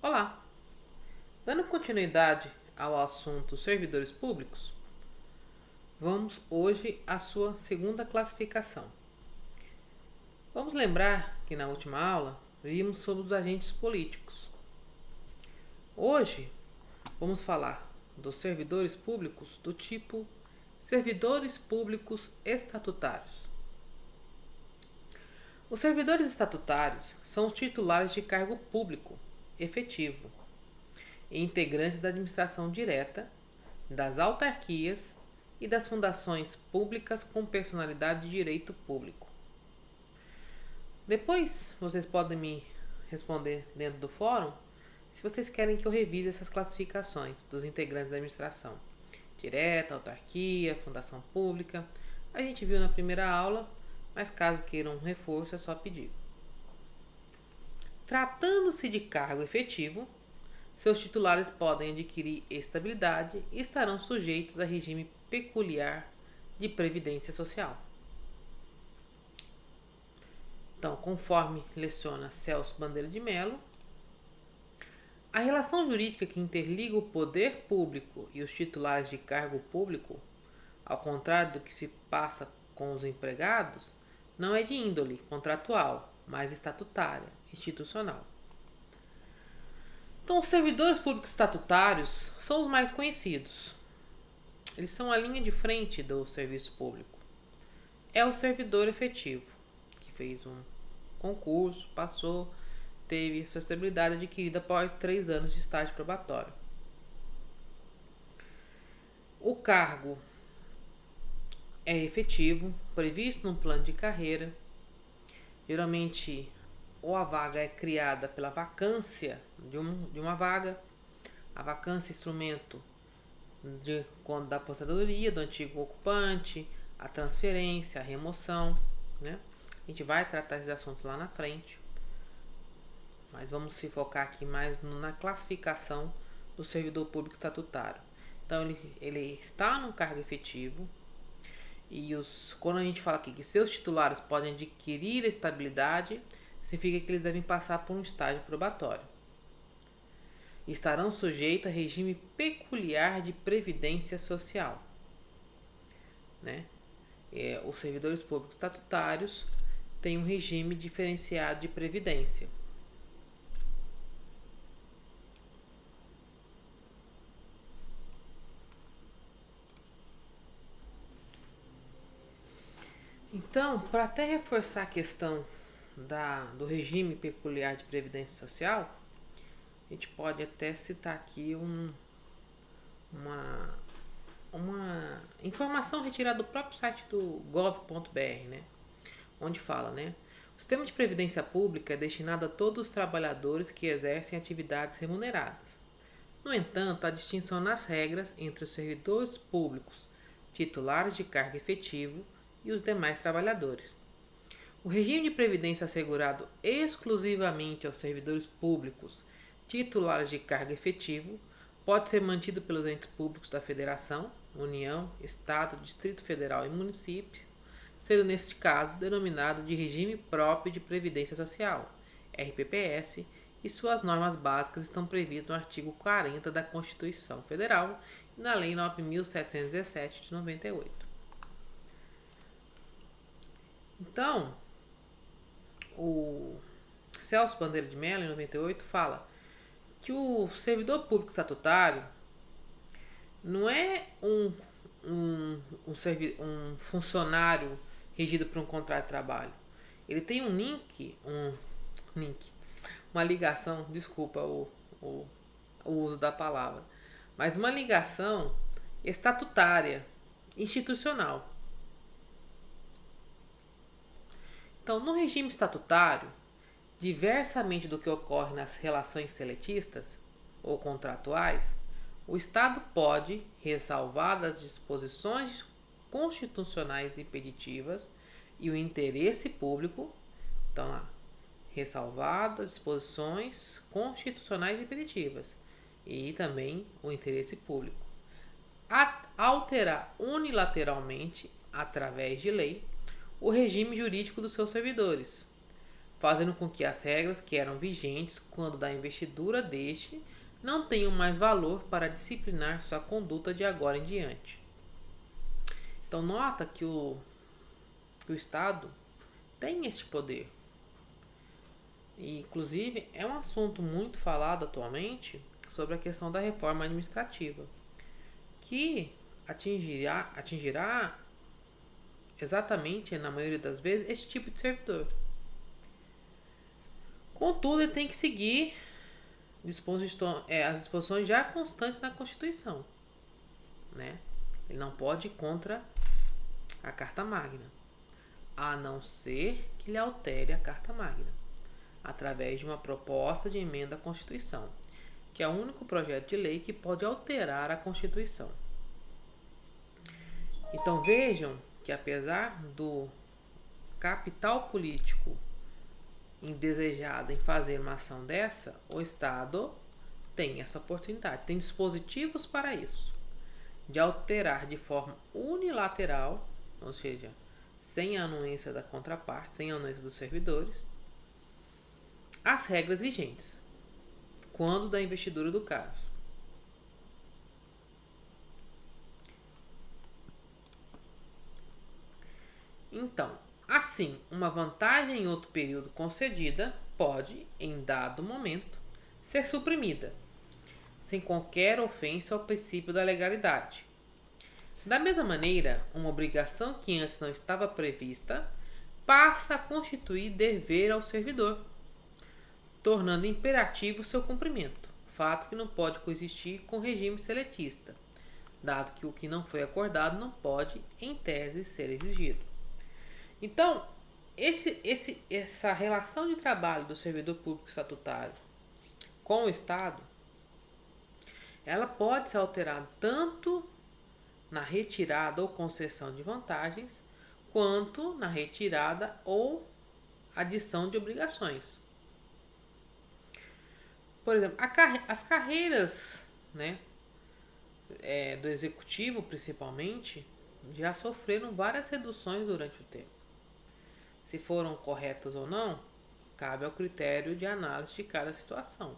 Olá! Dando continuidade ao assunto servidores públicos, vamos hoje à sua segunda classificação. Vamos lembrar que na última aula vimos sobre os agentes políticos. Hoje vamos falar dos servidores públicos do tipo servidores públicos estatutários. Os servidores estatutários são os titulares de cargo público efetivo e integrantes da administração direta, das autarquias e das fundações públicas com personalidade de direito público. Depois vocês podem me responder dentro do fórum se vocês querem que eu revise essas classificações dos integrantes da administração direta, autarquia, fundação pública. A gente viu na primeira aula, mas caso queiram um reforço é só pedir. Tratando-se de cargo efetivo, seus titulares podem adquirir estabilidade e estarão sujeitos a regime peculiar de previdência social. Então, conforme leciona Celso Bandeira de Mello, a relação jurídica que interliga o poder público e os titulares de cargo público, ao contrário do que se passa com os empregados, não é de índole contratual, mas estatutária, institucional. Então, os servidores públicos estatutários são os mais conhecidos. Eles são a linha de frente do serviço público. É o servidor efetivo, que fez um concurso, passou, teve sua estabilidade adquirida após 3 anos de estágio probatório. O cargo é efetivo, previsto num plano de carreira. Geralmente, ou a vaga é criada pela vacância de uma vaga, a vacância é instrumento da aposentadoria do antigo ocupante, a transferência, a remoção, né? A gente vai tratar esses assuntos lá na frente, mas vamos se focar aqui mais na classificação do servidor público estatutário. Então, ele está num cargo efetivo e quando a gente fala aqui que seus titulares podem adquirir estabilidade, significa que eles devem passar por um estágio probatório. Estarão sujeitos a regime peculiar de previdência social, né? Os servidores públicos estatutários têm um regime diferenciado de previdência. Então, para até reforçar a questão do regime peculiar de previdência social, a gente pode até citar aqui uma informação retirada do próprio site do gov.br, né? Onde fala, né? O sistema de previdência pública é destinado a todos os trabalhadores que exercem atividades remuneradas. No entanto, há distinção nas regras entre os servidores públicos titulares de cargo efetivo e os demais trabalhadores. O regime de previdência assegurado exclusivamente aos servidores públicos titulares de cargo efetivo pode ser mantido pelos entes públicos da Federação, União, Estado, Distrito Federal e Município, sendo neste caso denominado de Regime Próprio de Previdência Social, RPPS, e suas normas básicas estão previstas no artigo 40 da Constituição Federal e na Lei 9.717 de 98. Então, o Celso Bandeira de Mello, em 98, fala que o servidor público estatutário não é um funcionário regido por um contrato de trabalho. Ele tem uma ligação, desculpa o uso da palavra, mas uma ligação estatutária, institucional. Então, no regime estatutário, diversamente do que ocorre nas relações seletistas ou contratuais, o Estado pode, ressalvadas as disposições constitucionais impeditivas e o interesse público, então lá, ressalvado as disposições constitucionais impeditivas e também o interesse público, alterar unilateralmente, através de lei, o regime jurídico dos seus servidores, fazendo com que as regras que eram vigentes quando da investidura deste não tenham mais valor para disciplinar sua conduta de agora em diante. Então nota que o Estado tem esse poder. E, inclusive, é um assunto muito falado atualmente sobre a questão da reforma administrativa, que atingirá exatamente, na maioria das vezes, esse tipo de servidor. Contudo, ele tem que seguir as disposições já constantes na Constituição, né? Ele não pode ir contra a Carta Magna, a não ser que ele altere a Carta Magna, através de uma proposta de emenda à Constituição, que é o único projeto de lei que pode alterar a Constituição. Então vejam que, apesar do capital político indesejado em fazer uma ação dessa, o Estado tem essa oportunidade, tem dispositivos para isso, de alterar de forma unilateral, ou seja, sem a anuência da contraparte, sem a anuência dos servidores, as regras vigentes, quando da investidura do caso. Então, assim, uma vantagem em outro período concedida pode, em dado momento, ser suprimida, sem qualquer ofensa ao princípio da legalidade. Da mesma maneira, uma obrigação que antes não estava prevista passa a constituir dever ao servidor, tornando imperativo seu cumprimento, fato que não pode coexistir com o regime seletista, dado que o que não foi acordado não pode, em tese, ser exigido. Então, essa relação de trabalho do servidor público estatutário com o Estado, ela pode ser alterada tanto na retirada ou concessão de vantagens, quanto na retirada ou adição de obrigações. Por exemplo, as carreiras, né, do executivo, principalmente, já sofreram várias reduções durante o tempo. Se foram corretas ou não, cabe ao critério de análise de cada situação.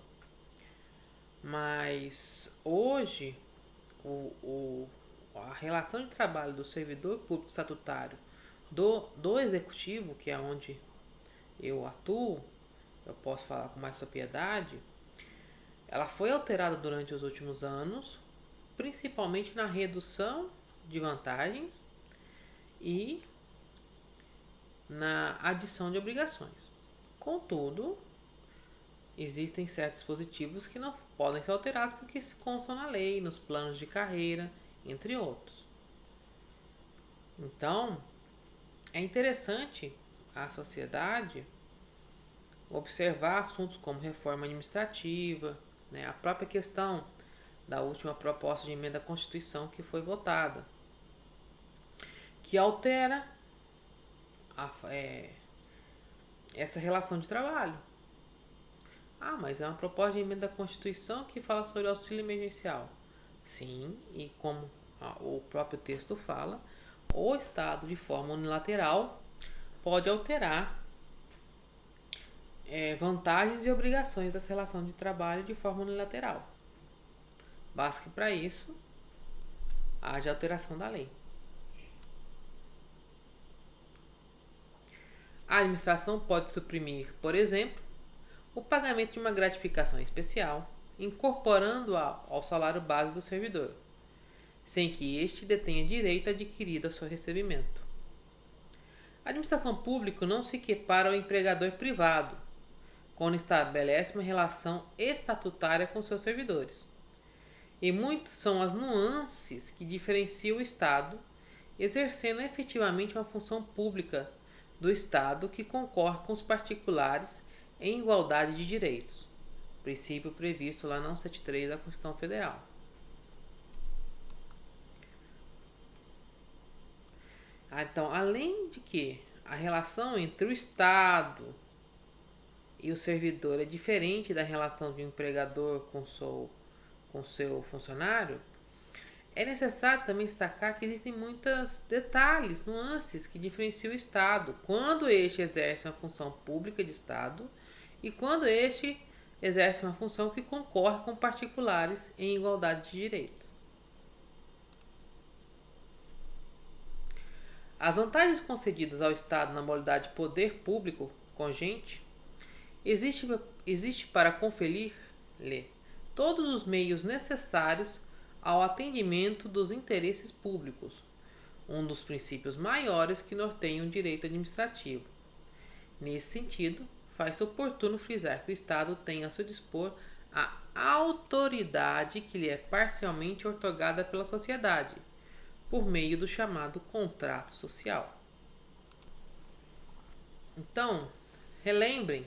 Mas hoje, a relação de trabalho do servidor público estatutário do executivo, que é onde eu atuo, eu posso falar com mais propriedade, ela foi alterada durante os últimos anos, principalmente na redução de vantagens e na adição de obrigações. Contudo, existem certos dispositivos que não podem ser alterados porque se constam na lei, nos planos de carreira, entre outros. Então, é interessante a sociedade observar assuntos como reforma administrativa, né, a própria questão da última proposta de emenda à Constituição que foi votada, que altera essa relação de trabalho. Mas é uma proposta de emenda à Constituição que fala sobre auxílio emergencial. Sim, e como o próprio texto fala, o Estado, de forma unilateral, pode alterar vantagens e obrigações dessa relação de trabalho de forma unilateral. Basta que para isso haja alteração da lei. A administração pode suprimir, por exemplo, o pagamento de uma gratificação especial, incorporando-a ao salário base do servidor, sem que este detenha direito adquirido ao seu recebimento. A administração pública não se equipara ao empregador privado, quando estabelece uma relação estatutária com seus servidores. E muitas são as nuances que diferenciam o Estado, exercendo efetivamente uma função pública do Estado que concorre com os particulares em igualdade de direitos, princípio previsto lá na 173 da Constituição Federal. Então, além de que a relação entre o Estado e o servidor é diferente da relação de um empregador com seu funcionário, É necessário também destacar que existem muitos detalhes, nuances que diferenciam o Estado, quando este exerce uma função pública de Estado e quando este exerce uma função que concorre com particulares em igualdade de direitos. As vantagens concedidas ao Estado na modalidade poder público congente existe para conferir-lhe todos os meios necessários ao atendimento dos interesses públicos, um dos princípios maiores que norteiam o direito administrativo. Nesse sentido, faz-se oportuno frisar que o Estado tem a seu dispor a autoridade que lhe é parcialmente outorgada pela sociedade, por meio do chamado contrato social. Então, relembrem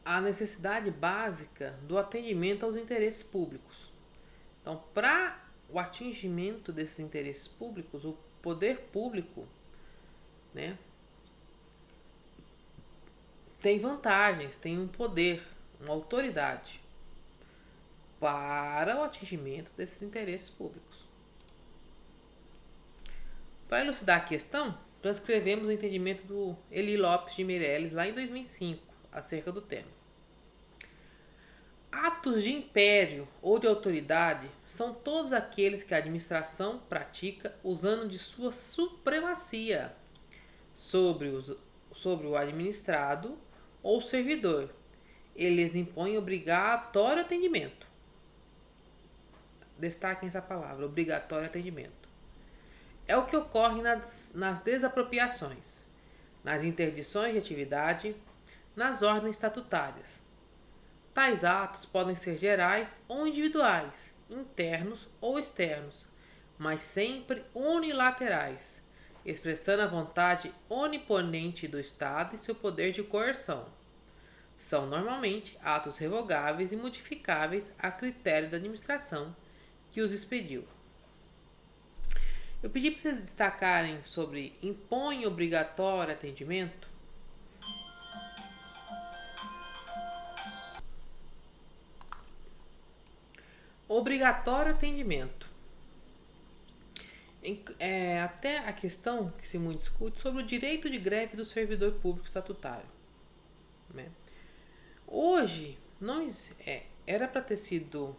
a necessidade básica do atendimento aos interesses públicos. Então, para o atingimento desses interesses públicos, o poder público, né, tem vantagens, tem um poder, uma autoridade para o atingimento desses interesses públicos. Para elucidar a questão, transcrevemos o entendimento do Eli Lopes de Meirelles lá em 2005, acerca do tema. Atos de império ou de autoridade são todos aqueles que a administração pratica usando de sua supremacia sobre o administrado ou servidor. Eles impõem obrigatório atendimento. Destaquem essa palavra, obrigatório atendimento. É o que ocorre nas desapropriações, nas interdições de atividade, nas ordens estatutárias. Tais atos podem ser gerais ou individuais, internos ou externos, mas sempre unilaterais, expressando a vontade oniponente do Estado e seu poder de coerção. São normalmente atos revogáveis e modificáveis a critério da administração que os expediu. Eu pedi para vocês destacarem sobre impõe obrigatório atendimento. Obrigatório atendimento. Até a questão que se muito discute sobre o direito de greve do servidor público estatutário. Né? Hoje, não era para ter sido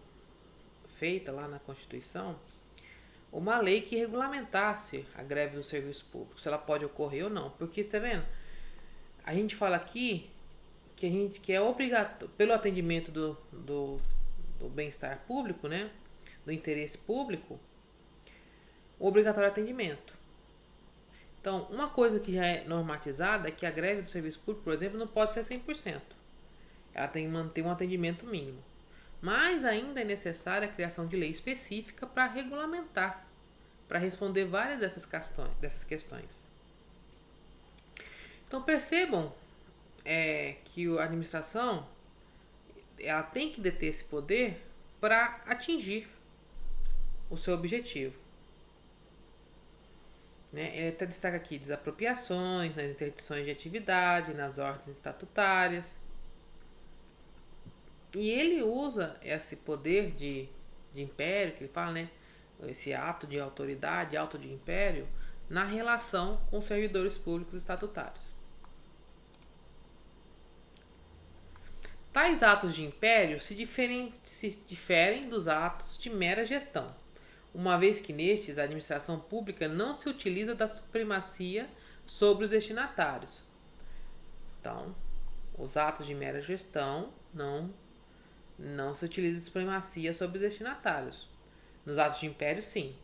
feita lá na Constituição uma lei que regulamentasse a greve do serviço público, se ela pode ocorrer ou não. Porque, está vendo? A gente fala aqui que é obrigatório, pelo atendimento do bem-estar público, né? Do interesse público, o obrigatório atendimento. Então, uma coisa que já é normatizada é que a greve do serviço público, por exemplo, não pode ser 100%. Ela tem que manter um atendimento mínimo. Mas ainda é necessária a criação de lei específica para regulamentar, para responder várias dessas questões. Então percebam que a administração ela tem que deter esse poder para atingir o seu objetivo. Né? Ele até destaca aqui desapropriações, nas interdições de atividade, nas ordens estatutárias. E ele usa esse poder de império, que ele fala, né? Esse ato de autoridade, ato de império, na relação com os servidores públicos estatutários. Tais atos de império se diferem dos atos de mera gestão, uma vez que nestes a administração pública não se utiliza da supremacia sobre os destinatários. Então, os atos de mera gestão não se utiliza de supremacia sobre os destinatários. Nos atos de império, sim.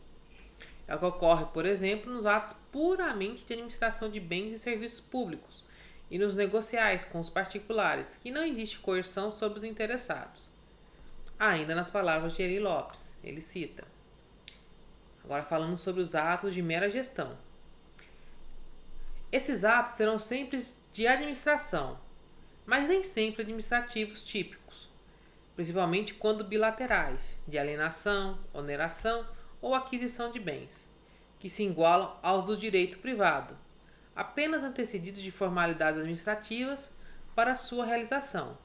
É o que ocorre, por exemplo, nos atos puramente de administração de bens e serviços públicos e nos negociais com os particulares, que não existe coerção sobre os interessados. Ainda nas palavras de Eli Lopes, ele cita. Agora falando sobre os atos de mera gestão. Esses atos serão sempre de administração, mas nem sempre administrativos típicos, principalmente quando bilaterais, de alienação, oneração ou aquisição de bens, que se igualam aos do direito privado, apenas antecedidos de formalidades administrativas para sua realização,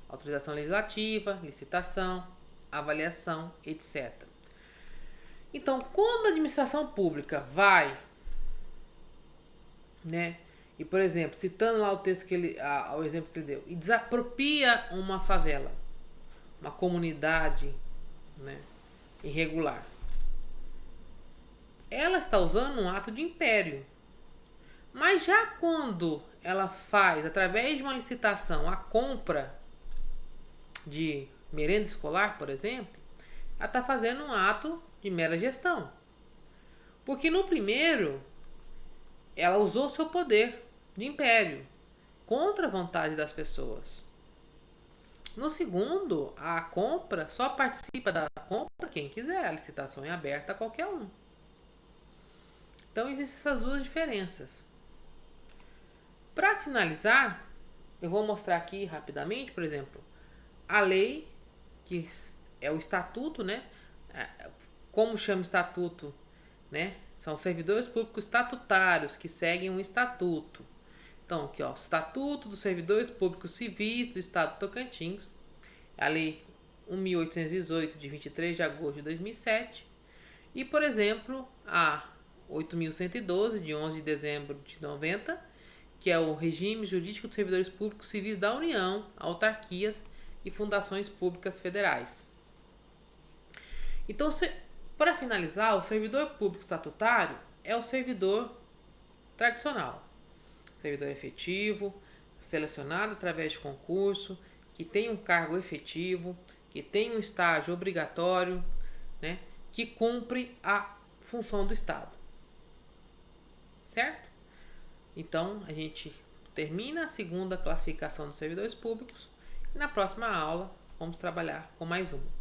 autorização legislativa, licitação, avaliação, etc. Então, quando a administração pública vai, né? E, por exemplo, citando lá o texto que ele, o exemplo que ele deu, e desapropria uma favela, uma comunidade, né, irregular, ela está usando um ato de império. Mas já quando ela faz, através de uma licitação, a compra de merenda escolar, por exemplo, ela está fazendo um ato de mera gestão. Porque no primeiro, ela usou seu poder de império contra a vontade das pessoas. No segundo, a compra só participa da compra quem quiser. A licitação é aberta a qualquer um. Então existem essas duas diferenças. Para finalizar, eu vou mostrar aqui rapidamente, por exemplo, a lei, que é o estatuto, né? Como chama estatuto, né? São servidores públicos estatutários que seguem um estatuto. Então, aqui, ó, Estatuto dos Servidores Públicos Civis do Estado de Tocantins, a Lei 1.818, de 23 de agosto de 2007, e, por exemplo, a 8.112, de 11 de dezembro de 90, que é o Regime Jurídico dos Servidores Públicos Civis da União, autarquias e fundações públicas federais. Então, para finalizar, o servidor público estatutário é o servidor tradicional, servidor efetivo, selecionado através de concurso, que tem um cargo efetivo, que tem um estágio obrigatório, né, que cumpre a função do Estado. Certo? Então, a gente termina a segunda classificação dos servidores públicos e na próxima aula vamos trabalhar com mais uma.